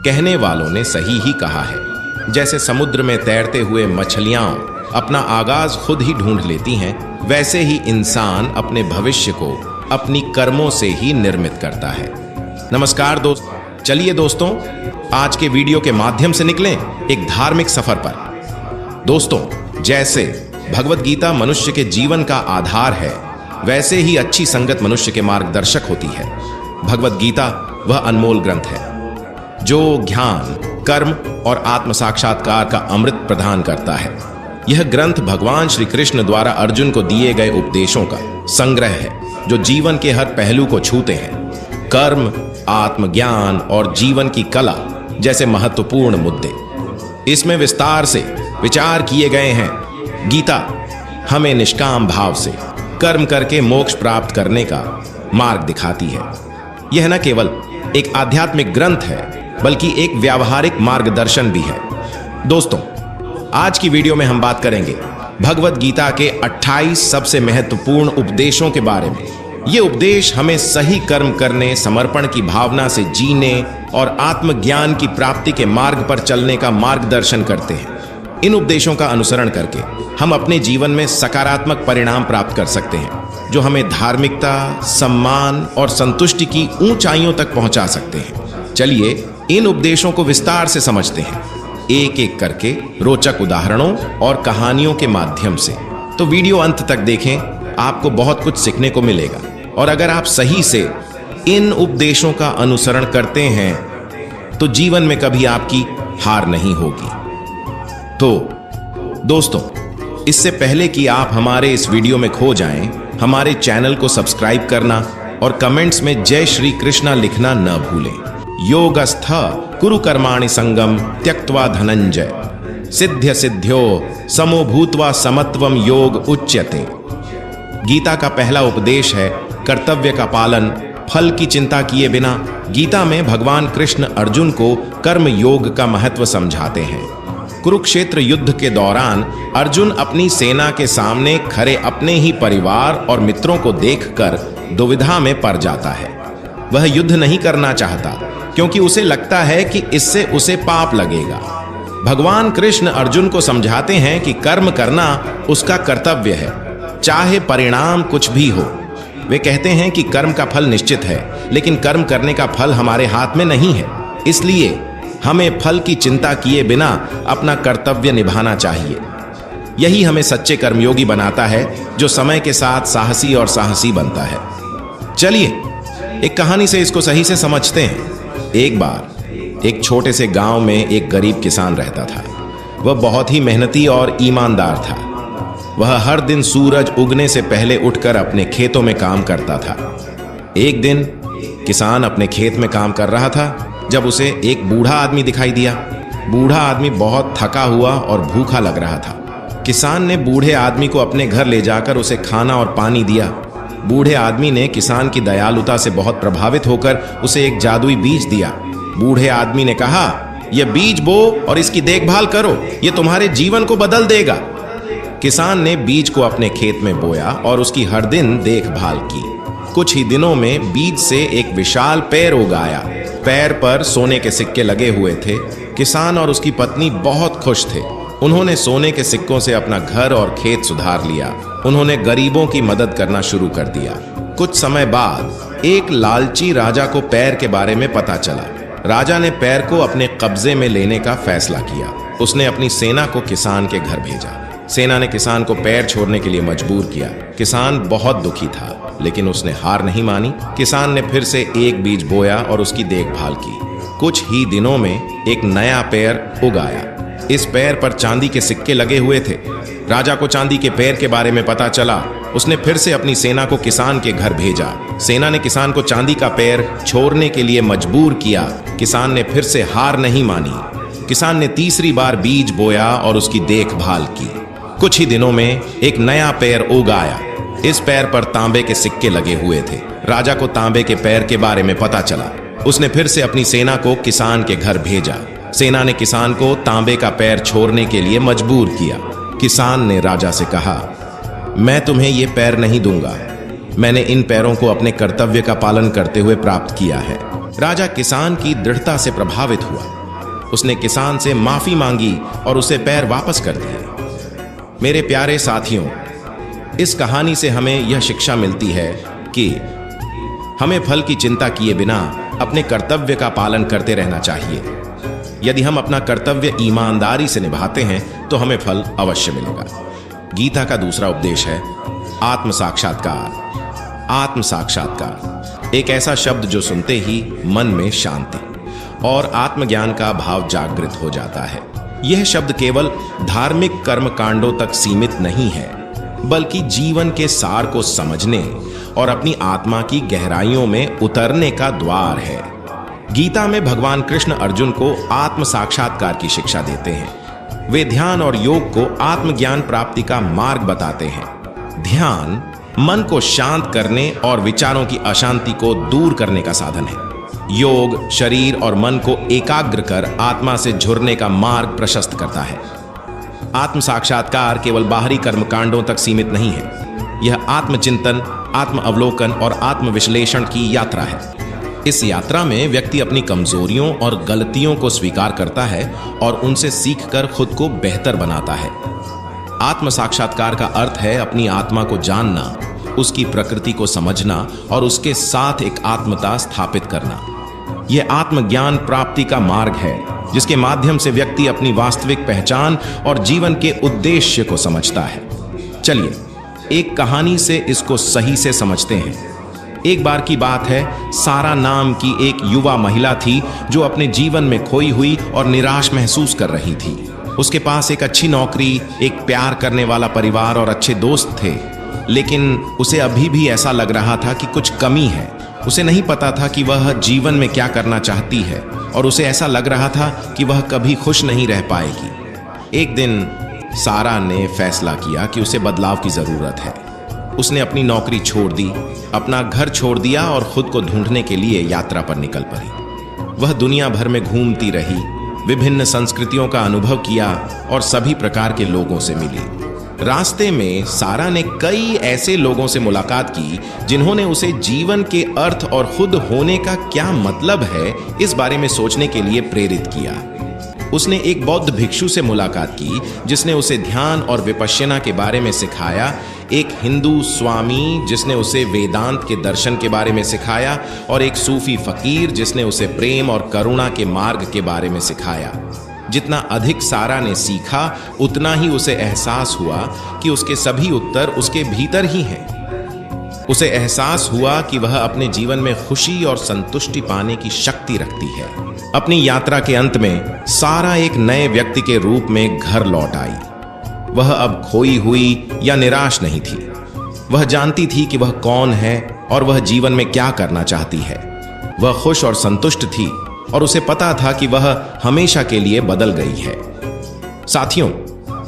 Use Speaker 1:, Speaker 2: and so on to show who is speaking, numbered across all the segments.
Speaker 1: कहने वालों ने सही ही कहा है। जैसे समुद्र में तैरते हुए मछलियां अपना आगाज खुद ही ढूंढ लेती हैं, वैसे ही इंसान अपने भविष्य को अपनी कर्मों से ही निर्मित करता है। नमस्कार दोस्तों, चलिए दोस्तों आज के वीडियो के माध्यम से निकलें एक धार्मिक सफर पर। दोस्तों, जैसे भगवत गीता मनुष्य के जीवन का आधार है, वैसे ही अच्छी संगत मनुष्य के मार्गदर्शक होती है। भगवत गीता वह अनमोल ग्रंथ है जो ज्ञान, कर्म और आत्म साक्षात्कार का अमृत प्रदान करता है। यह ग्रंथ भगवान श्री कृष्ण द्वारा अर्जुन को दिए गए उपदेशों का संग्रह है जो जीवन के हर पहलू को छूते हैं। कर्म, आत्मज्ञान और जीवन की कला जैसे महत्वपूर्ण मुद्दे इसमें विस्तार से विचार किए गए हैं। गीता हमें निष्काम भाव से कर्म करके मोक्ष प्राप्त करने का मार्ग दिखाती है। यह न केवल एक आध्यात्मिक ग्रंथ है बल्कि एक व्यावहारिक मार्गदर्शन भी है। दोस्तों, आज की वीडियो में हम बात करेंगे भगवत गीता के 28 सबसे महत्वपूर्ण उपदेशों के बारे में। ये उपदेश हमें सही कर्म करने, समर्पण की भावना से जीने और आत्मज्ञान की प्राप्ति के मार्ग पर चलने का मार्गदर्शन करते हैं। इन उपदेशों का अनुसरण करके हम अपने जीवन में सकारात्मक परिणाम प्राप्त कर सकते हैं जो हमें धार्मिकता, सम्मान और संतुष्टि की ऊंचाइयों तक पहुंचा सकते हैं। चलिए इन उपदेशों को विस्तार से समझते हैं, एक एक करके रोचक उदाहरणों और कहानियों के माध्यम से। तो वीडियो अंत तक देखें, आपको बहुत कुछ सीखने को मिलेगा। और अगर आप सही से इन उपदेशों का अनुसरण करते हैं तो जीवन में कभी आपकी हार नहीं होगी। तो दोस्तों, इससे पहले कि आप हमारे इस वीडियो में खो जाएं, हमारे चैनल को सब्सक्राइब करना और कमेंट्स में जय श्री कृष्णा लिखना न भूलें। योगस्थ कुरु कर्माणि संगम त्यक्त्वा धनंजय सिद्ध्य सिद्ध्यो समो भूत्वा समत्वम योग उच्यते। गीता का पहला उपदेश है कर्तव्य का पालन, फल की चिंता किए बिना। गीता में भगवान कृष्ण अर्जुन को कर्म योग का महत्व समझाते हैं। कुरुक्षेत्र युद्ध के दौरान अर्जुन अपनी सेना के सामने खड़े अपने ही परिवार और मित्रों को देखकर दुविधा में पड़ जाता है। वह युद्ध नहीं करना चाहता क्योंकि उसे लगता है कि इससे उसे पाप लगेगा। भगवान कृष्ण अर्जुन को समझाते हैं कि कर्म करना उसका कर्तव्य है, चाहे परिणाम कुछ भी हो। वे कहते हैं कि कर्म का फल निश्चित है, लेकिन कर्म करने का फल हमारे हाथ में नहीं है। इसलिए हमें फल की चिंता किए बिना अपना कर्तव्य निभाना चाहिए। यही हमें सच्चे कर्मयोगी बनाता है जो समय के साथ साहसी और साहसी बनता है। चलिए एक कहानी से इसको सही से समझते हैं। एक बार एक छोटे से गांव में एक गरीब किसान रहता था। वह बहुत ही मेहनती और ईमानदार था। वह हर दिन सूरज उगने से पहले उठकर अपने खेतों में काम करता था। एक दिन किसान अपने खेत में काम कर रहा था जब उसे एक बूढ़ा आदमी दिखाई दिया। बूढ़ा आदमी बहुत थका हुआ और भूखा लग रहा था। किसान ने बूढ़े आदमी को अपने घर ले जाकर उसे खाना और पानी दिया। बूढ़े आदमी ने किसान की दयालुता से बहुत प्रभावित होकर उसे एक जादुई बीज दिया। बूढ़े आदमी ने कहा, यह बीज बो और इसकी देखभाल करो, यह तुम्हारे जीवन को बदल देगा। किसान ने बीज को अपने खेत में बोया और उसकी हर दिन देखभाल की। कुछ ही दिनों में बीज से एक विशाल पेड़ उग आया। पेड़ पर सोने के सिक्के लगे हुए थे। किसान और उसकी पत्नी बहुत खुश थे। उन्होंने सोने के सिक्कों से अपना घर और खेत सुधार लिया। उन्होंने गरीबों की मदद करना शुरू कर दिया। कुछ समय बाद एक लालची राजा को पेड़ के बारे में पता चला। राजा ने पेड़ को अपने कब्जे में लेने का फैसला किया। उसने अपनी सेना को किसान के घर भेजा। सेना ने किसान को पेड़ छोड़ने के लिए मजबूर किया। किसान बहुत दुखी था, लेकिन उसने हार नहीं मानी। किसान ने फिर से एक बीज बोया और उसकी देखभाल की। कुछ ही दिनों में एक नया पेड़ उग आया। इस पेड़ पर चांदी के सिक्के लगे हुए थे। राजा को चांदी के पेड़ के बारे में पता चला। उसने फिर से अपनी सेना को किसान के घर भेजा। सेना ने किसान को चांदी का पेड़ छोड़ने के लिए मजबूर किया। किसान ने फिर से हार नहीं मानी। किसान ने तीसरी बार बीज बोया और उसकी देखभाल की। कुछ ही दिनों में एक नया पेड़ उग आया। इस पेड़ पर तांबे के सिक्के लगे हुए थे। राजा को तांबे के पेड़ के बारे में पता चला। उसने फिर से अपनी सेना को किसान के घर भेजा। सेना ने किसान को तांबे का पेड़ छोड़ने के लिए मजबूर किया। किसान ने राजा से कहा, मैं तुम्हें ये पेड़ नहीं दूंगा। मैंने इन पैरों को अपने कर्तव्य का पालन करते हुए प्राप्त किया है। राजा किसान की दृढ़ता से प्रभावित हुआ। उसने किसान से माफी मांगी और उसे पैर वापस कर दिए। मेरे प्यारे साथियों, इस कहानी से हमें यह शिक्षा मिलती है कि हमें फल की चिंता किए बिना अपने कर्तव्य का पालन करते रहना चाहिए। यदि हम अपना कर्तव्य ईमानदारी से निभाते हैं तो हमें फल अवश्य मिलेगा। गीता का दूसरा उपदेश है आत्म साक्षात्कार। आत्म साक्षात्कार एक ऐसा शब्द जो सुनते ही मन में शांति और आत्मज्ञान का भाव जागृत हो जाता है। यह शब्द केवल धार्मिक कर्म कांडों तक सीमित नहीं है, बल्कि जीवन के सार को समझने और अपनी आत्मा की गहराइयों में उतरने का द्वार है। गीता में भगवान कृष्ण अर्जुन को आत्म साक्षात्कार की शिक्षा देते हैं। वे ध्यान और योग को आत्मज्ञान प्राप्ति का मार्ग बताते हैं। ध्यान मन को शांत करने और विचारों की अशांति को दूर करने का साधन है। योग शरीर और मन को एकाग्र कर आत्मा से जुड़ने का मार्ग प्रशस्त करता है। आत्म साक्षात्कार केवल बाहरी कर्मकांडों तक सीमित नहीं है। यह आत्मचिंतन, आत्म अवलोकन और आत्म विश्लेषण की यात्रा है। इस यात्रा में व्यक्ति अपनी कमजोरियों और गलतियों को स्वीकार करता है और उनसे सीखकर खुद को बेहतर बनाता है। आत्म साक्षात्कार का अर्थ है अपनी आत्मा को जानना, उसकी प्रकृति को समझना और उसके साथ एक आत्मता स्थापित करना। यह आत्मज्ञान प्राप्ति का मार्ग है, जिसके माध्यम से व्यक्ति अपनी वास्तविक पहचान और जीवन के उद्देश्य को समझता है। चलिए एक कहानी से इसको सही से समझते हैं। एक बार की बात है, सारा नाम की एक युवा महिला थी जो अपने जीवन में खोई हुई और निराश महसूस कर रही थी। उसके पास एक अच्छी नौकरी, एक प्यार करने वाला परिवार और अच्छे दोस्त थे, लेकिन उसे अभी भी ऐसा लग रहा था कि कुछ कमी है। उसे नहीं पता था कि वह जीवन में क्या करना चाहती है और उसे ऐसा लग रहा था कि वह कभी खुश नहीं रह पाएगी। एक दिन सारा ने फैसला किया कि उसे बदलाव की जरूरत है। उसने अपनी नौकरी छोड़ दी, अपना घर छोड़ दिया और खुद को ढूंढने के लिए यात्रा पर निकल पड़ी। वह दुनिया भर में घूमती रही, विभिन्न संस्कृतियों का अनुभव किया और सभी प्रकार के लोगों से मिली। रास्ते में सारा ने कई ऐसे लोगों से मुलाकात की जिन्होंने उसे जीवन के अर्थ और खुद होने का क्या मतलब है इस बारे में सोचने के लिए प्रेरित किया। उसने एक बौद्ध भिक्षु से मुलाकात की जिसने उसे ध्यान और विपश्यना के बारे में सिखाया, एक हिंदू स्वामी जिसने उसे वेदांत के दर्शन के बारे में सिखाया और एक सूफी फकीर जिसने उसे प्रेम और करुणा के मार्ग के बारे में सिखाया। जितना अधिक सारा ने सीखा, उतना ही उसे एहसास हुआ कि उसके सभी उत्तर उसके भीतर ही हैं। उसे एहसास हुआ कि वह अपने जीवन में खुशी और संतुष्टि पाने की शक्ति रखती है। अपनी यात्रा के अंत में सारा एक नए व्यक्ति के रूप में घर लौट आई। वह अब खोई हुई या निराश नहीं थी। वह जानती थी कि वह कौन है और वह जीवन में क्या करना चाहती है। वह खुश और संतुष्ट थी और उसे पता था कि वह हमेशा के लिए बदल गई है। साथियों,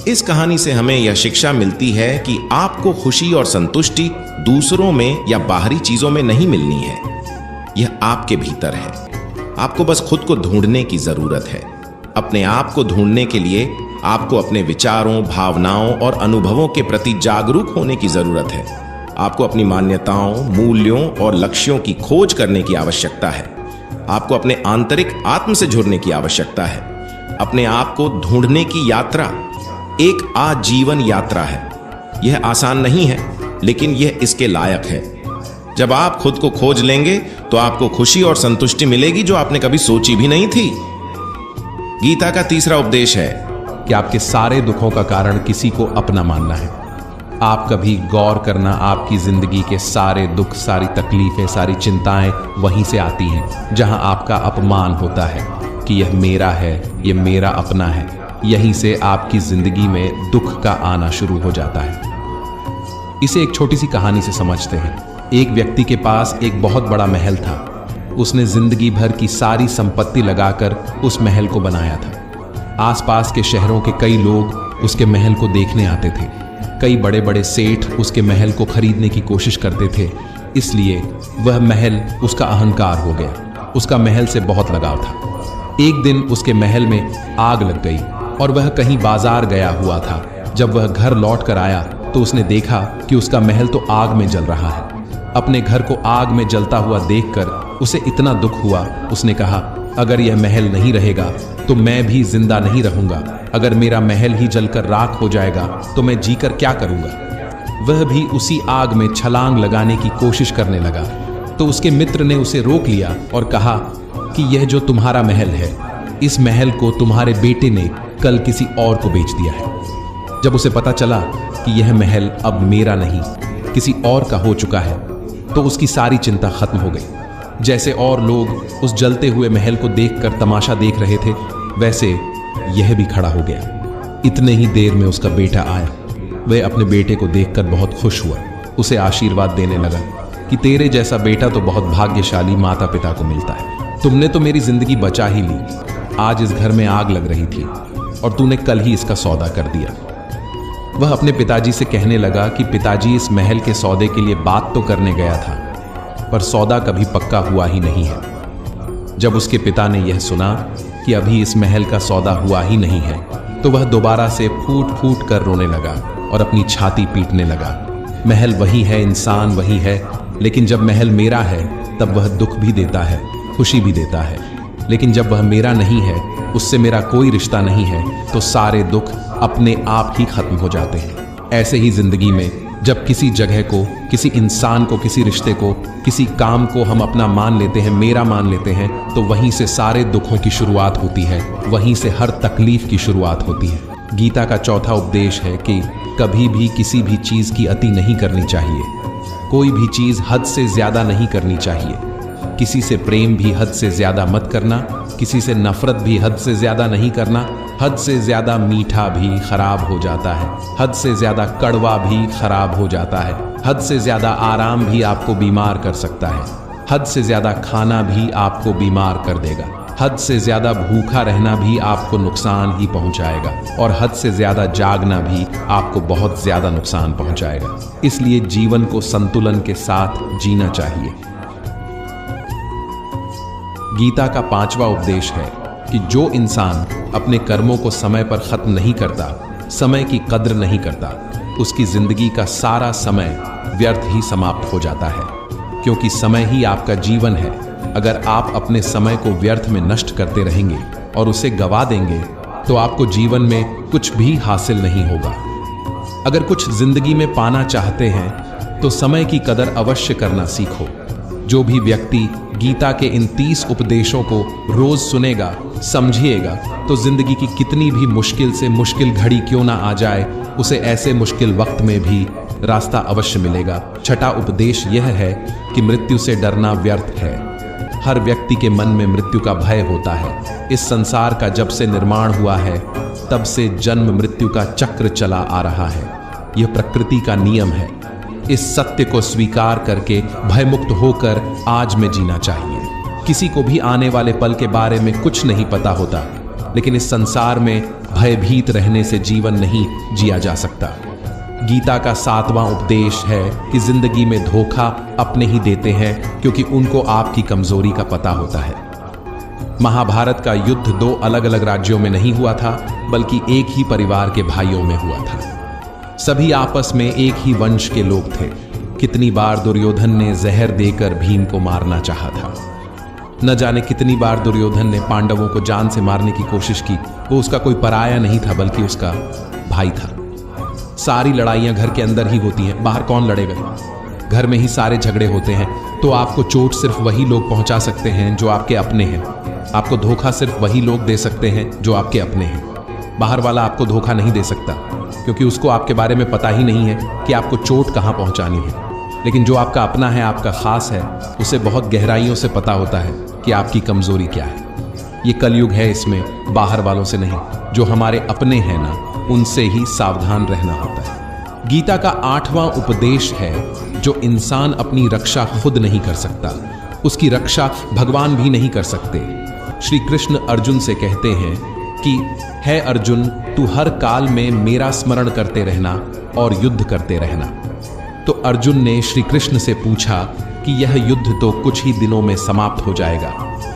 Speaker 1: इस कहानी से हमें यह शिक्षा मिलती है कि आपको खुशी और संतुष्टि दूसरों में या बाहरी चीजों में नहीं मिलनी है। यह आपके भीतर है। आपको बस खुद को ढूंढने की जरूरत है। अपने आप को ढूंढने के लिए आपको अपने विचारों, भावनाओं और अनुभवों के प्रति जागरूक होने की जरूरत है। आपको अपनी मान्यताओं, मूल्यों और लक्ष्यों की खोज करने की आवश्यकता है। आपको अपने आंतरिक आत्म से जुड़ने की आवश्यकता है। अपने आप को ढूंढने की यात्रा एक आजीवन यात्रा है। यह आसान नहीं है, लेकिन यह इसके लायक है। जब आप खुद को खोज लेंगे तो आपको खुशी और संतुष्टि मिलेगी जो आपने कभी सोची भी नहीं थी। गीता का तीसरा उपदेश है
Speaker 2: कि आपके सारे दुखों का कारण किसी को अपना मानना है। आप कभी गौर करना, आपकी जिंदगी के सारे दुख, सारी तकलीफें, सारी चिंताएं वहीं से आती हैं जहां आपका अपमान होता है कि यह मेरा है, यह मेरा अपना है। यहीं से आपकी जिंदगी में दुख का आना शुरू हो जाता है। इसे एक छोटी सी कहानी से समझते हैं। एक व्यक्ति के पास एक बहुत बड़ा महल था। उसने जिंदगी भर की सारी संपत्ति लगाकर उस महल को बनाया था। आसपास के शहरों के कई लोग उसके महल को देखने आते थे। कई बड़े बड़े सेठ उसके महल को खरीदने की कोशिश करते थे, इसलिए वह महल उसका अहंकार हो गया। उसका महल से बहुत लगाव था। एक दिन उसके महल में आग लग गई और वह कहीं बाजार गया हुआ था। जब वह घर लौट कर आया तो उसने देखा कि उसका महल तो आग में जल रहा है। अपने घर को आग में जलता हुआ देखकर उसे इतना दुख हुआ, उसने कहा, अगर यह महल नहीं रहेगा तो मैं भी जिंदा नहीं रहूंगा। अगर मेरा महल ही जलकर राख हो जाएगा तो मैं जीकर क्या करूंगा। वह भी उसी आग में छलांग लगाने की कोशिश करने लगा तो उसके मित्र ने उसे रोक लिया और कहा कि यह जो तुम्हारा महल है, इस महल को तुम्हारे बेटे ने कल किसी और को बेच दिया है। जब उसे पता चला कि यह महल अब मेरा नहीं किसी और का हो चुका है तो उसकी सारी चिंता खत्म हो गई। जैसे और लोग उस जलते हुए महल को देखकर तमाशा देख रहे थे, वैसे यह भी खड़ा हो गया। इतने ही देर में उसका बेटा आया। वह अपने बेटे को देखकर बहुत खुश हुआ, उसे आशीर्वाद देने लगा कि तेरे जैसा बेटा तो बहुत भाग्यशाली माता पिता को मिलता है। तुमने तो मेरी जिंदगी बचा ही ली। आज इस घर में आग लग रही थी और तूने कल ही इसका सौदा कर दिया। वह अपने पिताजी से कहने लगा कि पिताजी, इस महल के सौदे के लिए बात तो करने गया था, पर सौदा कभी पक्का हुआ ही नहीं है। जब उसके पिता ने यह सुना कि अभी इस महल का सौदा हुआ ही नहीं है तो वह दोबारा से फूट फूट कर रोने लगा और अपनी छाती पीटने लगा। महल वही है, इंसान वही है, लेकिन जब महल मेरा है तब वह दुख भी देता है, खुशी भी देता है। लेकिन जब वह मेरा नहीं है, उससे मेरा कोई रिश्ता नहीं है, तो सारे दुख अपने आप ही खत्म हो जाते हैं। ऐसे ही जिंदगी में जब किसी जगह को, किसी इंसान को, किसी रिश्ते को, किसी काम को हम अपना मान लेते हैं, मेरा मान लेते हैं, तो वहीं से सारे दुखों की शुरुआत होती है, वहीं से हर तकलीफ की शुरुआत होती है। गीता का चौथा उपदेश है कि कभी भी किसी भी चीज की अति नहीं करनी चाहिए। कोई भी चीज हद से ज्यादा नहीं करनी चाहिए। किसी से प्रेम भी हद से ज्यादा मत करना, किसी से नफरत भी हद से ज्यादा नहीं करना। हद से ज्यादा मीठा भी खराब हो जाता है, हद से ज्यादा कड़वा भी खराब हो जाता है, हद से ज्यादा आराम भी आपको बीमार कर सकता है, हद से ज्यादा खाना भी आपको बीमार कर देगा, हद से ज्यादा भूखा रहना भी आपको नुकसान ही पहुंचाएगा, और हद से ज्यादा जागना भी आपको बहुत ज्यादा नुकसान पहुंचाएगा। इसलिए जीवन को संतुलन के साथ जीना चाहिए। गीता का पांचवा उपदेश है कि जो इंसान अपने कर्मों को समय पर खत्म नहीं करता, समय की कद्र नहीं करता, उसकी जिंदगी का सारा समय व्यर्थ ही समाप्त हो जाता है, क्योंकि समय ही आपका जीवन है। अगर आप अपने समय को व्यर्थ में नष्ट करते रहेंगे और उसे गवा देंगे तो आपको जीवन में कुछ भी हासिल नहीं होगा। अगर कुछ जिंदगी में पाना चाहते हैं तो समय की कदर अवश्य करना सीखो। जो भी व्यक्ति गीता के इन 30 उपदेशों को रोज सुनेगा, समझिएगा, तो जिंदगी की कितनी भी मुश्किल से मुश्किल घड़ी क्यों ना आ जाए, उसे ऐसे मुश्किल वक्त में भी रास्ता अवश्य मिलेगा। छठा उपदेश यह है कि मृत्यु से डरना व्यर्थ है। हर व्यक्ति के मन में मृत्यु का भय होता है। इस संसार का जब से निर्माण हुआ है तब से जन्म मृत्यु का चक्र चला आ रहा है। यह प्रकृति का नियम है। इस सत्य को स्वीकार करके भयमुक्त होकर आज में जीना चाहिए। किसी को भी आने वाले पल के बारे में कुछ नहीं पता होता, लेकिन इस संसार में भयभीत रहने से जीवन नहीं जिया जा सकता। गीता का 7वां उपदेश है कि जिंदगी में धोखा अपने ही देते हैं, क्योंकि उनको आपकी कमजोरी का पता होता है। महाभारत का युद्ध 2 अलग अलग राज्यों में नहीं हुआ था, बल्कि एक ही परिवार के भाइयों में हुआ था। सभी आपस में एक ही वंश के लोग थे। कितनी बार दुर्योधन ने जहर देकर भीम को मारना चाहा था। न जाने कितनी बार दुर्योधन ने पांडवों को जान से मारने की कोशिश की। वो उसका कोई पराया नहीं था, बल्कि उसका भाई था। सारी लड़ाइयां घर के अंदर ही होती हैं, बाहर कौन लड़ेगा। घर में ही सारे झगड़े होते हैं, तो आपको चोट सिर्फ वही लोग पहुंचा सकते हैं जो आपके अपने हैं। आपको धोखा सिर्फ वही लोग दे सकते हैं जो आपके अपने हैं। बाहर वाला आपको धोखा नहीं दे सकता, क्योंकि उसको आपके बारे में पता ही नहीं है कि आपको चोट कहां पहुंचानी है। लेकिन जो आपका अपना है, आपका खास है, उसे बहुत गहराइयों से पता होता है कि आपकी कमजोरी क्या है। ये कलयुग है, इसमें बाहर वालों से नहीं, जो हमारे अपने हैं ना, उनसे ही सावधान रहना होता है। गीता का 8वां उपदेश है जो इंसान अपनी रक्षा खुद नहीं कर सकता, उसकी रक्षा भगवान भी नहीं कर सकते। श्री कृष्ण अर्जुन से कहते हैं कि है अर्जुन, तू हर काल में मेरा स्मरण करते रहना और युद्ध करते रहना। तो अर्जुन ने श्री कृष्ण से पूछा कि यह युद्ध तो कुछ ही दिनों में समाप्त हो जाएगा,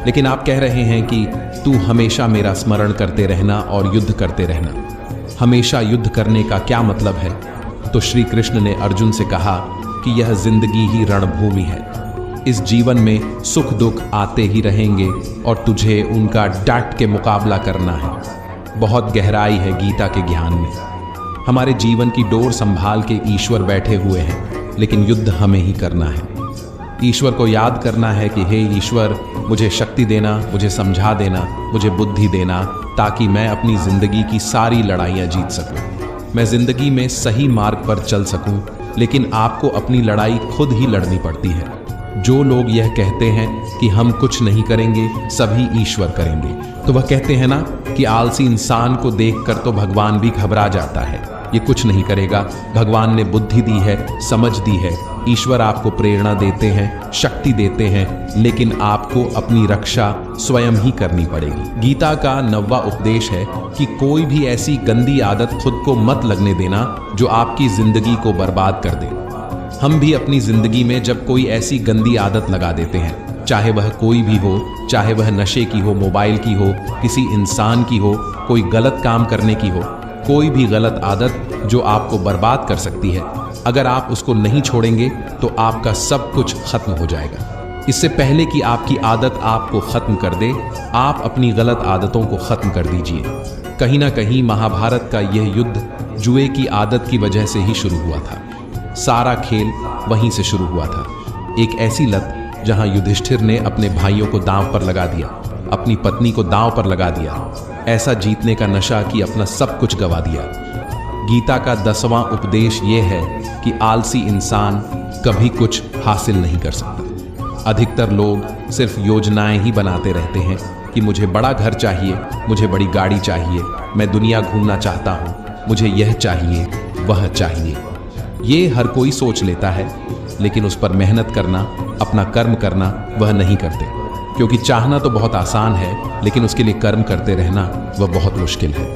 Speaker 2: लेकिन आप कह रहे हैं कि तू हमेशा मेरा स्मरण करते रहना और युद्ध करते रहना। हमेशा युद्ध करने का क्या मतलब है? तो श्री कृष्ण ने अर्जुन से कहा कि यह जिंदगी ही रणभूमि है। इस जीवन में सुख दुख आते ही रहेंगे और तुझे उनका डट के मुकाबला करना है। बहुत गहराई है गीता के ज्ञान में। हमारे जीवन की डोर संभाल के ईश्वर बैठे हुए हैं, लेकिन युद्ध हमें ही करना है। ईश्वर को याद करना है कि हे ईश्वर, मुझे शक्ति देना, मुझे समझा देना, मुझे बुद्धि देना, ताकि मैं अपनी जिंदगी की सारी लड़ाइयाँ जीत सकूं। मैं जिंदगी में सही मार्ग पर चल सकूं, लेकिन आपको अपनी लड़ाई खुद ही लड़नी पड़ती है। जो लोग यह कहते हैं कि हम कुछ नहीं करेंगे, सभी ईश्वर करेंगे, तो वह कहते हैं ना कि आलसी इंसान को देखकर तो भगवान भी घबरा जाता है। ये कुछ नहीं करेगा। भगवान ने बुद्धि दी है, समझ दी है, ईश्वर आपको प्रेरणा देते हैं, शक्ति देते हैं, लेकिन आपको अपनी रक्षा स्वयं ही करनी पड़ेगी। गीता का 9वां उपदेश है कि कोई भी ऐसी गंदी आदत खुद को मत लगने देना जो आपकी जिंदगी को बर्बाद कर दे। हम भी अपनी जिंदगी में जब कोई ऐसी गंदी आदत लगा देते हैं, चाहे वह कोई भी हो, चाहे वह नशे की हो, मोबाइल की हो, किसी इंसान की हो, कोई गलत काम करने की हो, कोई भी गलत आदत जो आपको बर्बाद कर सकती है, अगर आप उसको नहीं छोड़ेंगे तो आपका सब कुछ खत्म हो जाएगा। इससे पहले कि आपकी आदत आपको खत्म कर दे, आप अपनी गलत आदतों को खत्म कर दीजिए। कहीं ना कहीं महाभारत का यह युद्ध जुए की आदत की वजह से ही शुरू हुआ था। सारा खेल वहीं से शुरू हुआ था। एक ऐसी लत जहां युधिष्ठिर ने अपने भाइयों को दांव पर लगा दिया, अपनी पत्नी को दांव पर लगा दिया, ऐसा जीतने का नशा कि अपना सब कुछ गवा दिया। गीता का 10वां उपदेश यह है कि आलसी इंसान कभी कुछ हासिल नहीं कर सकता। अधिकतर लोग सिर्फ योजनाएं ही बनाते रहते हैं कि मुझे बड़ा घर चाहिए, मुझे बड़ी गाड़ी चाहिए, मैं दुनिया घूमना चाहता हूँ, मुझे यह चाहिए, वह चाहिए। ये हर कोई सोच लेता है, लेकिन उस पर मेहनत करना, अपना कर्म करना वह नहीं करते। क्योंकि चाहना तो बहुत आसान है, लेकिन उसके लिए कर्म करते रहना वह बहुत मुश्किल है।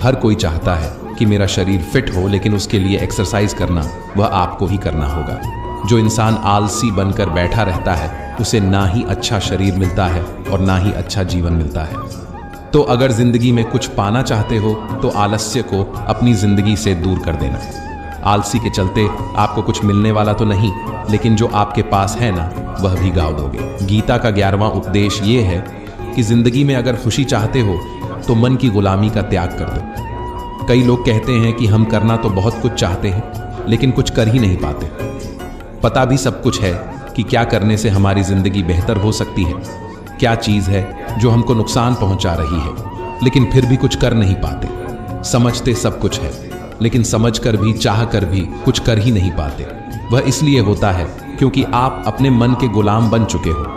Speaker 2: हर कोई चाहता है कि मेरा शरीर फिट हो, लेकिन उसके लिए एक्सरसाइज करना वह आपको ही करना होगा। जो इंसान आलसी बनकर बैठा रहता है, उसे ना ही अच्छा शरीर मिलता है और ना ही अच्छा जीवन मिलता है। तो अगर जिंदगी में कुछ पाना चाहते हो तो आलस्य को अपनी जिंदगी से दूर कर देना। आलसी के चलते आपको कुछ मिलने वाला तो नहीं, लेकिन जो आपके पास है ना, वह भी गाँव दोगे। गीता का 11वां उपदेश ये है कि जिंदगी में अगर खुशी चाहते हो तो मन की गुलामी का त्याग कर दो। कई लोग कहते हैं कि हम करना तो बहुत कुछ चाहते हैं, लेकिन कुछ कर ही नहीं पाते। पता भी सब कुछ है कि क्या करने से हमारी जिंदगी बेहतर हो सकती है, क्या चीज़ है जो हमको नुकसान पहुंचा रही है, लेकिन फिर भी कुछ कर नहीं पाते। समझते सब कुछ है, लेकिन समझकर भी, चाह कर भी कुछ कर ही नहीं पाते। वह इसलिए होता है क्योंकि आप अपने मन के गुलाम बन चुके हो।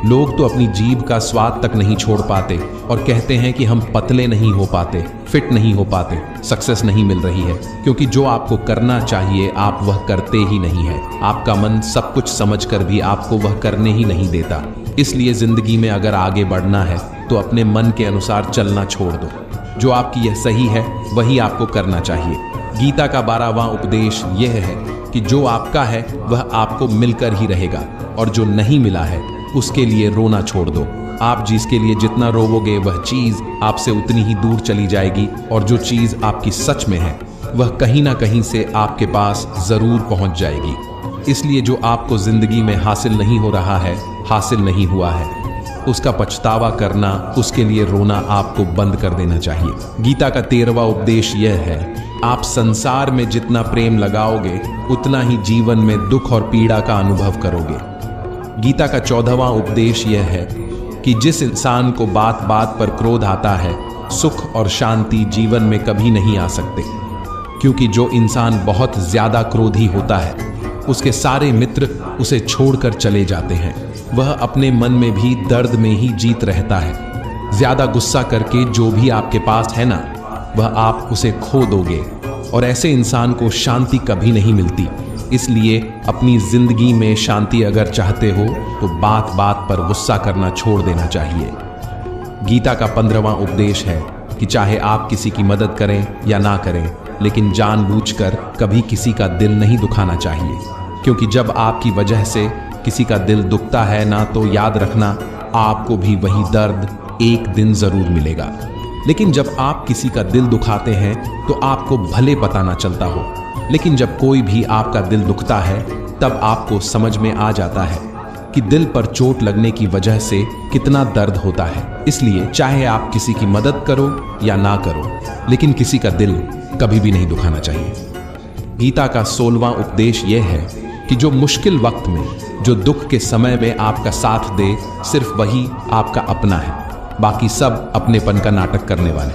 Speaker 2: लोग तो अपनी जीभ का स्वाद तक नहीं छोड़ पाते और कहते हैं कि हम पतले नहीं हो पाते, फिट नहीं हो पाते, सक्सेस नहीं मिल रही है, क्योंकि जो आपको करना चाहिए आप वह करते ही नहीं है। आपका मन सब कुछ समझकर भी आपको वह करने ही नहीं देता। इसलिए जिंदगी में अगर आगे बढ़ना है तो अपने मन के अनुसार चलना छोड़ दो। जो आपकी यह सही है वही आपको करना चाहिए। गीता का 12वां उपदेश यह है कि जो आपका है वह आपको मिलकर ही रहेगा, और जो नहीं मिला है उसके लिए रोना छोड़ दो। आप जिसके लिए जितना रोवोगे वह चीज आपसे उतनी ही दूर चली जाएगी, और जो चीज आपकी सच में है वह कहीं ना कहीं से आपके पास जरूर पहुंच जाएगी। इसलिए जो आपको जिंदगी में हासिल नहीं हो रहा है, हासिल नहीं हुआ है, उसका पछतावा करना, उसके लिए रोना आपको बंद कर देना चाहिए। गीता का 13वां उपदेश यह है, आप संसार में जितना प्रेम लगाओगे उतना ही जीवन में दुख और पीड़ा का अनुभव करोगे। गीता का 14वां उपदेश यह है कि जिस इंसान को बात बात पर क्रोध आता है, सुख और शांति जीवन में कभी नहीं आ सकते। क्योंकि जो इंसान बहुत ज्यादा क्रोधी होता है, उसके सारे मित्र उसे छोड़कर चले जाते हैं। वह अपने मन में भी दर्द में ही जीत रहता है। ज्यादा गुस्सा करके जो भी आपके पास है ना, वह आप उसे खो दोगे, और ऐसे इंसान को शांति कभी नहीं मिलती। इसलिए अपनी जिंदगी में शांति अगर चाहते हो तो बात बात पर गुस्सा करना छोड़ देना चाहिए। गीता का 15वां उपदेश है कि चाहे आप किसी की मदद करें या ना करें, लेकिन जानबूझकर कभी किसी का दिल नहीं दुखाना चाहिए। क्योंकि जब आपकी वजह से किसी का दिल दुखता है ना, तो याद रखना आपको भी वही दर्द एक दिन जरूर मिलेगा। लेकिन जब आप किसी का दिल दुखाते हैं तो आपको भले पता ना चलता हो, लेकिन जब कोई भी आपका दिल दुखता है तब आपको समझ में आ जाता है कि दिल पर चोट लगने की वजह से कितना दर्द होता है। इसलिए चाहे आप किसी की मदद करो या ना करो, लेकिन किसी का दिल कभी भी नहीं दुखाना चाहिए। गीता का 16वां उपदेश यह है कि जो मुश्किल वक्त में, जो दुख के समय में आपका साथ दे, सिर्फ वही आपका अपना है। बाकी सब अपनेपन का नाटक करने वाले,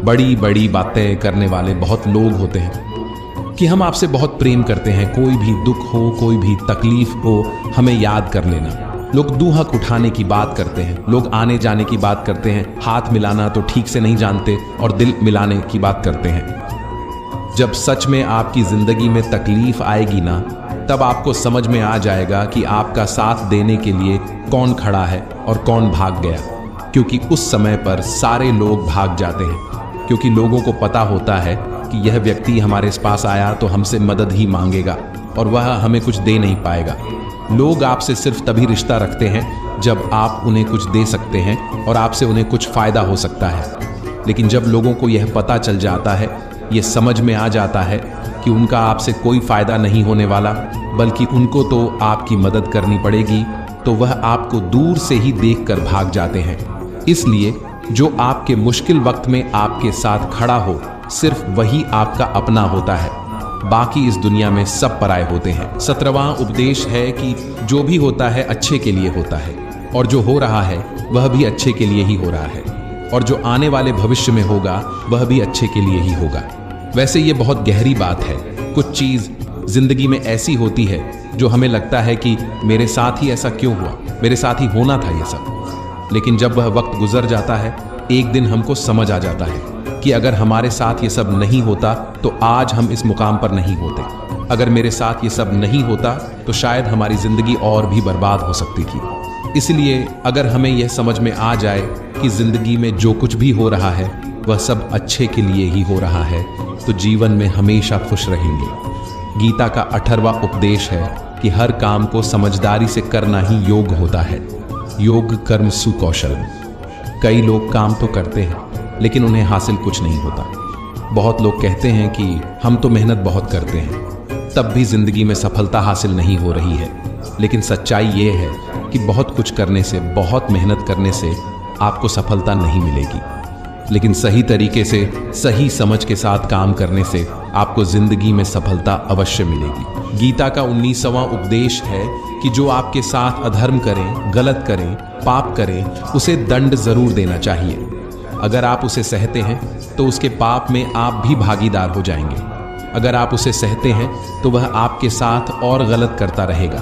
Speaker 2: बड़ी बड़ी बातें करने वाले बहुत लोग होते हैं कि हम आपसे बहुत प्रेम करते हैं, कोई भी दुख हो, कोई भी तकलीफ हो, हमें याद कर लेना। लोग दूहक उठाने की बात करते हैं, लोग आने जाने की बात करते हैं, हाथ मिलाना तो ठीक से नहीं जानते और दिल मिलाने की बात करते हैं। जब सच में आपकी जिंदगी में तकलीफ आएगी ना, तब आपको समझ में आ जाएगा कि आपका साथ देने के लिए कौन खड़ा है और कौन भाग गया। क्योंकि उस समय पर सारे लोग भाग जाते हैं, क्योंकि लोगों को पता होता है कि यह व्यक्ति हमारे पास आया तो हमसे मदद ही मांगेगा और वह हमें कुछ दे नहीं पाएगा। लोग आपसे सिर्फ तभी रिश्ता रखते हैं जब आप उन्हें कुछ दे सकते हैं और आपसे उन्हें कुछ फायदा हो सकता है। लेकिन जब लोगों को यह पता चल जाता है, ये समझ में आ जाता है कि उनका आपसे कोई फायदा नहीं होने वाला, बल्कि उनको तो आपकी मदद करनी पड़ेगी, तो वह आपको दूर से ही देखकर भाग जाते हैं। इसलिए जो आपके मुश्किल वक्त में आपके साथ खड़ा हो, सिर्फ वही आपका अपना होता है। बाकी इस दुनिया में सब पराये होते हैं। 17वां उपदेश है कि जो भी होता है अच्छे के लिए होता है, और जो हो रहा है वह भी अच्छे के लिए ही हो रहा है, और जो आने वाले भविष्य में होगा वह भी अच्छे के लिए ही होगा। वैसे ये बहुत गहरी बात है। कुछ चीज जिंदगी में ऐसी होती है जो हमें लगता है कि मेरे साथ ही ऐसा क्यों हुआ, मेरे साथ ही होना था ये सब। लेकिन जब वह वक्त गुजर जाता है, एक दिन हमको समझ आ जाता है कि अगर हमारे साथ ये सब नहीं होता तो आज हम इस मुकाम पर नहीं होते। अगर मेरे साथ ये सब नहीं होता तो शायद हमारी जिंदगी और भी बर्बाद हो सकती थी। इसलिए अगर हमें यह समझ में आ जाए कि जिंदगी में जो कुछ भी हो रहा है वह सब अच्छे के लिए ही हो रहा है, तो जीवन में हमेशा खुश रहेंगे। गीता का 18वां उपदेश है कि हर काम को समझदारी से करना ही योग होता है। योग कर्म सुकौशल। कई लोग काम तो करते हैं लेकिन उन्हें हासिल कुछ नहीं होता। बहुत लोग कहते हैं कि हम तो मेहनत बहुत करते हैं, तब भी जिंदगी में सफलता हासिल नहीं हो रही है। लेकिन सच्चाई ये है कि बहुत कुछ करने से, बहुत मेहनत करने से आपको सफलता नहीं मिलेगी, लेकिन सही तरीके से, सही समझ के साथ काम करने से आपको जिंदगी में सफलता अवश्य मिलेगी। गीता का 19वां उपदेश है कि जो आपके साथ अधर्म करें, गलत करें, पाप करें, उसे दंड जरूर देना चाहिए। अगर आप उसे सहते हैं तो उसके पाप में आप भी भागीदार हो जाएंगे। अगर आप उसे सहते हैं तो वह आपके साथ और गलत करता रहेगा।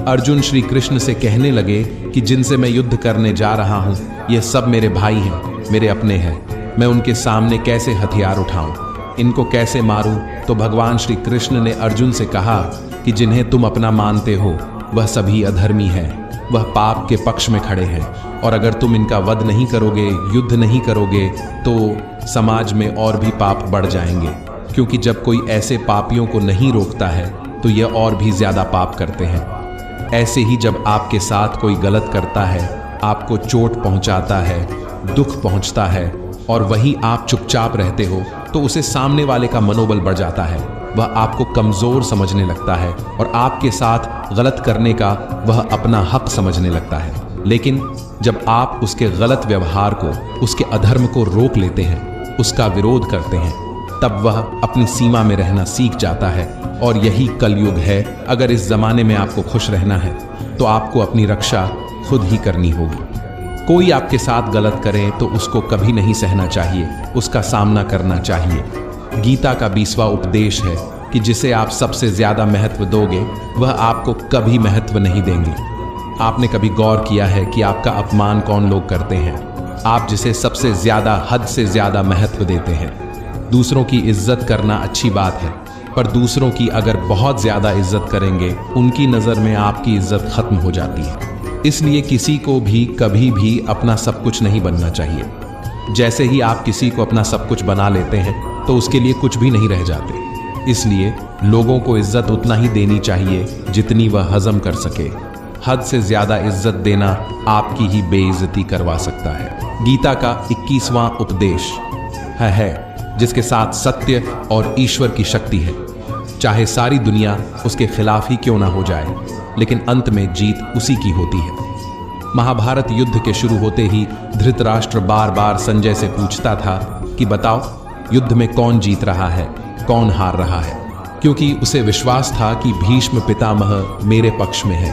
Speaker 2: अर्जुन श्री कृष्ण से कहने लगे कि जिनसे मैं युद्ध करने जा रहा हूं, ये सब मेरे भाई हैं, मेरे अपने हैं। मैं उनके सामने कैसे हथियार उठाऊं, इनको कैसे मारूं? तो भगवान श्री कृष्ण ने अर्जुन से कहा कि जिन्हें तुम अपना मानते हो वह सभी अधर्मी हैं, वह पाप के पक्ष में खड़े हैं, और अगर तुम इनका वध नहीं करोगे, युद्ध नहीं करोगे, तो समाज में और भी पाप बढ़ जाएंगे। क्योंकि जब कोई ऐसे पापियों को नहीं रोकता है तो यह और भी ज्यादा पाप करते हैं। ऐसे ही जब आपके साथ कोई गलत करता है, आपको चोट पहुंचाता है, दुख पहुंचता है, और वहीं आप चुपचाप रहते हो, तो उसे सामने वाले का मनोबल बढ़ जाता है। वह आपको कमजोर समझने लगता है और आपके साथ गलत करने का वह अपना हक समझने लगता है। लेकिन जब आप उसके गलत व्यवहार को, उसके अधर्म को रोक लेते हैं, उसका विरोध करते हैं, तब वह अपनी सीमा में रहना सीख जाता है। और यही कलयुग है। अगर इस जमाने में आपको खुश रहना है तो आपको अपनी रक्षा खुद ही करनी होगी। कोई आपके साथ गलत करे तो उसको कभी नहीं सहना चाहिए, उसका सामना करना चाहिए। गीता का 20वां उपदेश है कि जिसे आप सबसे ज्यादा महत्व दोगे वह आपको कभी महत्व नहीं देंगे। आपने कभी गौर किया है कि आपका अपमान कौन लोग करते हैं? आप जिसे सबसे ज्यादा, हद से ज्यादा महत्व देते हैं। दूसरों की इज्जत करना अच्छी बात है, पर दूसरों की अगर बहुत ज्यादा इज्जत करेंगे, उनकी नजर में आपकी इज्जत खत्म हो जाती है। इसलिए किसी को भी कभी भी अपना सब कुछ नहीं बनना चाहिए। जैसे ही आप किसी को अपना सब कुछ बना लेते हैं तो उसके लिए कुछ भी नहीं रह जाते। इसलिए लोगों को इज्जत उतना ही देनी चाहिए जितनी वह हजम कर सके। हद से ज्यादा इज्जत देना आपकी ही बेइज्जती करवा सकता है। गीता का 21वां उपदेश है जिसके साथ सत्य और ईश्वर की शक्ति है, चाहे सारी दुनिया उसके खिलाफ ही क्यों ना हो जाए। लेकिन अंत में जीत उसी की होती है। महाभारत युद्ध के शुरू होते ही धृतराष्ट्र बार बार संजय से पूछता था कि बताओ, युद्ध में कौन जीत रहा है, कौन हार रहा है, क्योंकि उसे विश्वास था कि भीष्म पितामह मेरे पक्ष में है,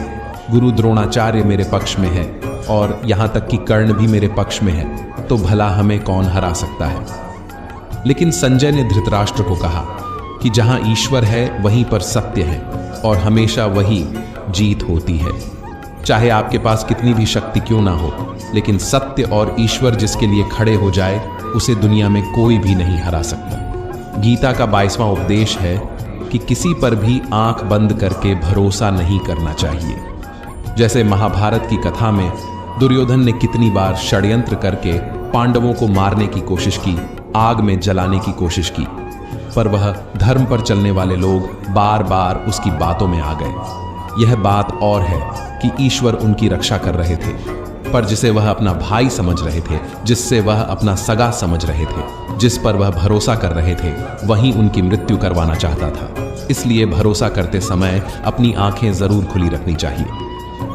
Speaker 2: गुरु द्रोणाचार्य मेरे पक्ष में है और यहाँ तक कि कर्ण भी मेरे पक्ष में है, तो भला हमें कौन हरा सकता है। लेकिन संजय ने धृतराष्ट्र को कहा कि जहाँ ईश्वर है वहीं पर सत्य है और हमेशा वही जीत होती है। चाहे आपके पास कितनी भी शक्ति क्यों ना हो, लेकिन सत्य और ईश्वर जिसके लिए खड़े हो जाए उसे दुनिया में कोई भी नहीं हरा सकता। गीता का 22वां उपदेश है कि किसी पर भी आंख बंद करके भरोसा नहीं करना चाहिए। जैसे महाभारत की कथा में दुर्योधन ने कितनी बार षड्यंत्र करके पांडवों को मारने की कोशिश की, आग में जलाने की कोशिश की, पर वह धर्म पर चलने वाले लोग बार बार उसकी बातों में आ गए। यह बात और है कि ईश्वर उनकी रक्षा कर रहे थे, पर जिसे वह अपना भाई समझ रहे थे, जिससे वह अपना सगा समझ रहे थे, जिस पर वह भरोसा कर रहे थे, वहीं उनकी मृत्यु करवाना चाहता था। इसलिए भरोसा करते समय अपनी आंखें जरूर खुली रखनी चाहिए।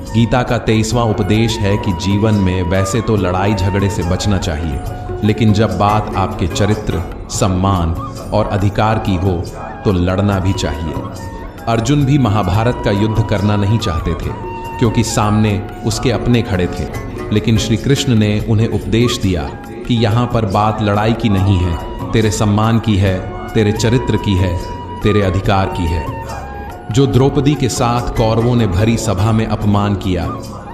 Speaker 2: गीता का 23वां उपदेश है कि जीवन में वैसे तो लड़ाई झगड़े से बचना चाहिए, लेकिन जब बात आपके चरित्र, सम्मान और अधिकार की हो तो लड़ना भी चाहिए। अर्जुन भी महाभारत का युद्ध करना नहीं चाहते थे, क्योंकि सामने उसके अपने खड़े थे, लेकिन श्री कृष्ण ने उन्हें उपदेश दिया कि यहाँ पर बात लड़ाई की नहीं है, तेरे सम्मान की है, तेरे चरित्र की है, तेरे अधिकार की है। जो द्रौपदी के साथ कौरवों ने भरी सभा में अपमान किया,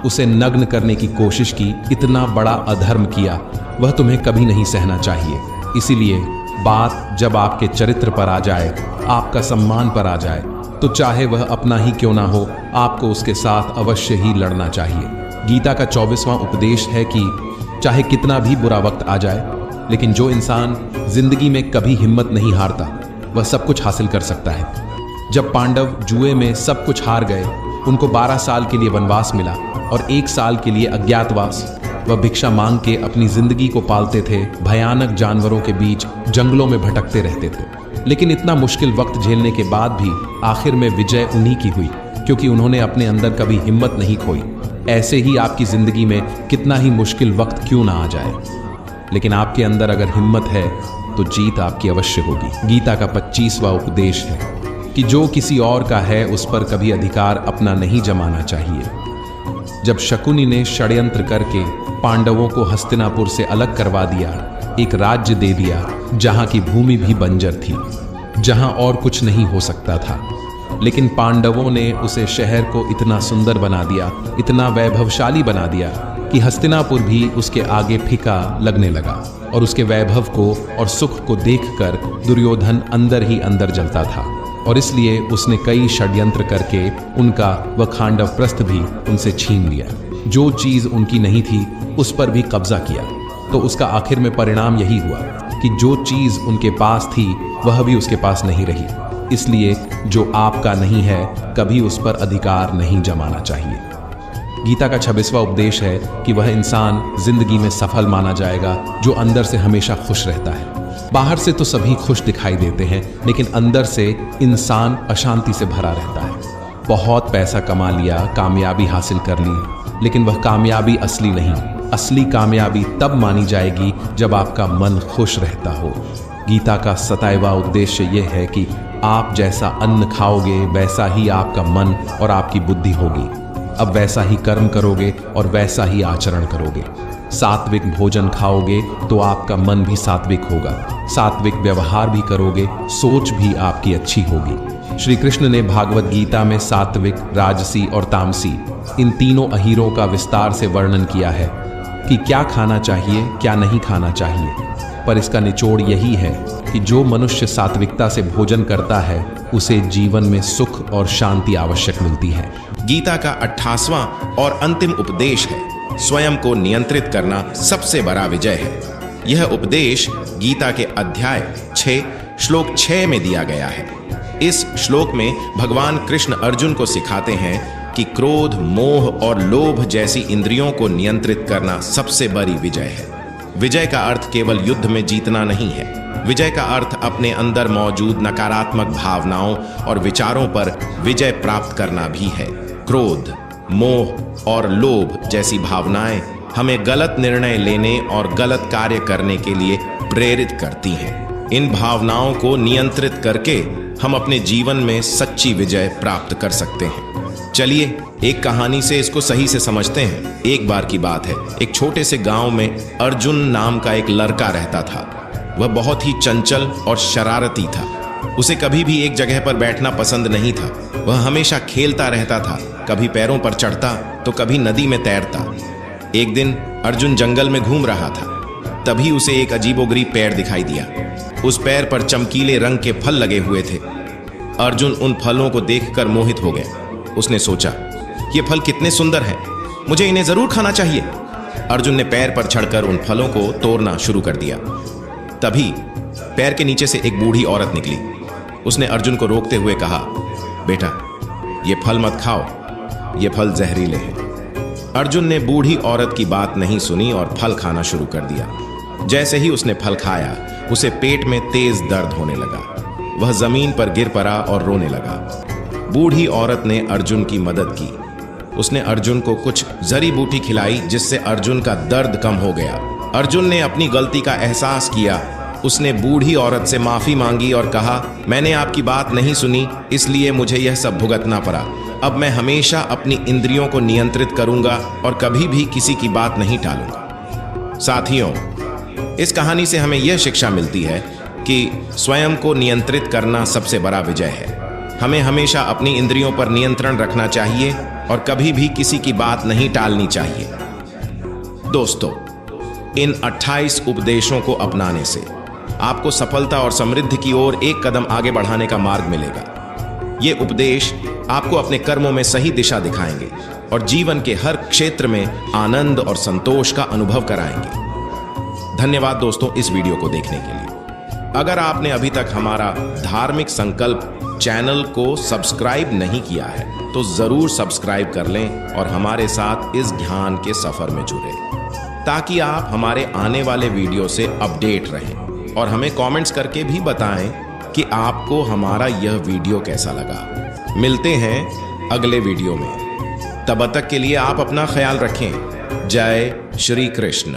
Speaker 2: उसे नग्न करने की कोशिश की, इतना बड़ा अधर्म किया, वह तुम्हें कभी नहीं सहना चाहिए। इसीलिए बात जब आपके चरित्र पर आ जाए, आपका सम्मान पर आ जाए, तो चाहे वह अपना ही क्यों ना हो, आपको उसके साथ अवश्य ही लड़ना चाहिए। गीता का 24वां उपदेश है कि चाहे कितना भी बुरा वक्त आ जाए, लेकिन जो इंसान जिंदगी में कभी हिम्मत नहीं हारता, वह सब कुछ हासिल कर सकता है। जब पांडव जुए में सब कुछ हार गए, उनको 12 साल के लिए वनवास मिला और 1 साल के लिए अज्ञातवास। वह भिक्षा मांग के अपनी जिंदगी को पालते थे, भयानक जानवरों के बीच जंगलों में भटकते रहते थे, लेकिन इतना मुश्किल वक्त झेलने के बाद भी आखिर में विजय उन्हीं की हुई, क्योंकि उन्होंने अपने अंदर कभी हिम्मत नहीं खोई। ऐसे ही आपकी जिंदगी में कितना ही मुश्किल वक्त क्यों ना आ जाए, लेकिन आपके अंदर अगर हिम्मत है तो जीत आपकी अवश्य होगी। गीता का 25वां उपदेश है कि जो किसी और का है उस पर कभी अधिकार अपना नहीं जमाना चाहिए। जब शकुनी ने षड्यंत्र करके पांडवों को हस्तिनापुर से अलग करवा दिया, एक राज्य दे दिया जहां की भूमि भी बंजर थी, जहां और कुछ नहीं हो सकता था, लेकिन पांडवों ने उसे शहर को इतना सुंदर बना दिया, इतना वैभवशाली बना दिया कि हस्तिनापुर भी उसके आगे फीका लगने लगा और उसके वैभव को और सुख को देखकर दुर्योधन अंदर ही अंदर जलता था, और इसलिए उसने कई षड्यंत्र करके उनका वह खांडव प्रस्थ भी उनसे छीन लिया। जो चीज उनकी नहीं थी उस पर भी कब्जा किया, तो उसका आखिर में परिणाम यही हुआ कि जो चीज उनके पास थी वह भी उसके पास नहीं रही। इसलिए जो आपका नहीं है कभी उस पर अधिकार नहीं जमाना चाहिए। गीता का 26वां उपदेश है कि वह इंसान जिंदगी में सफल माना जाएगा जो अंदर से हमेशा खुश रहता है। बाहर से तो सभी खुश दिखाई देते हैं, लेकिन अंदर से इंसान अशांति से भरा रहता है। बहुत पैसा कमा लिया, कामयाबी हासिल कर ली, लेकिन वह कामयाबी असली नहीं। असली कामयाबी तब मानी जाएगी जब आपका मन खुश रहता हो। गीता का 27वां उद्देश्य यह है कि आप जैसा अन्न खाओगे वैसा ही आपका मन और आपकी बुद्धि होगी। अब वैसा ही कर्म करोगे और वैसा ही आचरण करोगे। सात्विक भोजन खाओगे तो आपका मन भी सात्विक होगा, सात्विक व्यवहार भी करोगे, सोच भी आपकी अच्छी होगी। श्री कृष्ण ने भागवत गीता में सात्विक, राजसी और तामसी इन तीनों अहीरों का विस्तार से वर्णन किया है कि क्या खाना चाहिए, क्या नहीं खाना चाहिए। पर इसका निचोड़ यही है कि जो मनुष्य सात्विकता से भोजन करता है उसे जीवन में सुख और शांति आवश्यक मिलती है।
Speaker 1: गीता का 28वां और अंतिम उपदेश है स्वयं को नियंत्रित करना सबसे बड़ा विजय है। यह उपदेश गीता के अध्याय 6 श्लोक 6 में दिया गया है। इस श्लोक में भगवान कृष्ण अर्जुन को सिखाते हैं कि क्रोध, मोह और लोभ जैसी इंद्रियों को नियंत्रित करना सबसे बड़ी विजय है। विजय का अर्थ केवल युद्ध में जीतना नहीं है। विजय का अर्थ अपने अंदर मौजूद नकारात्मक भावनाओं और विचारों पर विजय प्राप्त करना भी है। क्रोध, मोह और लोभ जैसी भावनाएं हमें गलत निर्णय लेने और गलत कार्य करने के लिए प्रेरित करती हैं। इन भावनाओं को नियंत्रित करके हम अपने जीवन में सच्ची विजय प्राप्त कर सकते हैं। चलिए एक कहानी से इसको सही से समझते हैं। एक बार की बात है, एक छोटे से गांव में अर्जुन नाम का एक लड़का रहता था। वह बहुत ही चंचल और शरारती था। उसे कभी भी एक जगह पर बैठना पसंद नहीं था। वह हमेशा खेलता रहता था, कभी पैरों पर चढ़ता तो कभी नदी में तैरता। एक दिन अर्जुन जंगल में घूम रहा था, तभी उसे एक अजीबोगरीब पेड़ दिखाई दिया। उस पेड़ पर चमकीले रंग के फल लगे हुए थे। अर्जुन उन फलों को देखकर मोहित हो गया। उसने सोचा, ये फल कितने सुंदर हैं, मुझे इन्हें जरूर खाना चाहिए। अर्जुन ने पैर पर चढ़कर उन फलों को तोड़ना शुरू कर दिया। तभी पैर के नीचे से एक बूढ़ी औरत निकली। उसने अर्जुन को रोकते हुए कहा, बेटा ये फल मत खाओ, ये फल जहरीले हैं। अर्जुन ने बूढ़ी औरत की बात नहीं सुनी और फल खाना शुरू कर दिया। जैसे ही उसने फल खाया, उसे पेट में तेज दर्द होने लगा। वह जमीन पर गिर पड़ा और रोने लगा। बूढ़ी औरत ने अर्जुन की मदद की। उसने अर्जुन को कुछ जड़ी बूटी खिलाई, जिससे अर्जुन का दर्द कम हो गया। अर्जुन ने अपनी गलती का एहसास किया। उसने बूढ़ी औरत से माफी मांगी और कहा, मैंने आपकी बात नहीं सुनी, इसलिए मुझे यह सब भुगतना पड़ा। अब मैं हमेशा अपनी इंद्रियों को नियंत्रित करूंगा और कभी भी किसी की बात नहीं टालूंगा। साथियों, इस कहानी से हमें यह शिक्षा मिलती है कि स्वयं को नियंत्रित करना सबसे बड़ा विजय है। हमें हमेशा अपनी इंद्रियों पर नियंत्रण रखना चाहिए और कभी भी किसी की बात नहीं टालनी चाहिए। दोस्तों, इन 28 उपदेशों को अपनाने से आपको सफलता और समृद्धि की ओर एक कदम आगे बढ़ाने का मार्ग मिलेगा। ये उपदेश आपको अपने कर्मों में सही दिशा दिखाएंगे और जीवन के हर क्षेत्र में आनंद और संतोष का अनुभव कराएंगे। धन्यवाद दोस्तों इस वीडियो को देखने के लिए। अगर आपने अभी तक हमारा धार्मिक संकल्प चैनल को सब्सक्राइब नहीं किया है तो जरूर सब्सक्राइब कर लें और हमारे साथ इस ध्यान के सफर में जुड़े, ताकि आप हमारे आने वाले वीडियो से अपडेट रहें और हमें कमेंट्स करके भी बताएं कि आपको हमारा यह वीडियो कैसा लगा। मिलते हैं अगले वीडियो में। तब तक के लिए आप अपना ख्याल रखें। जय श्री कृष्ण।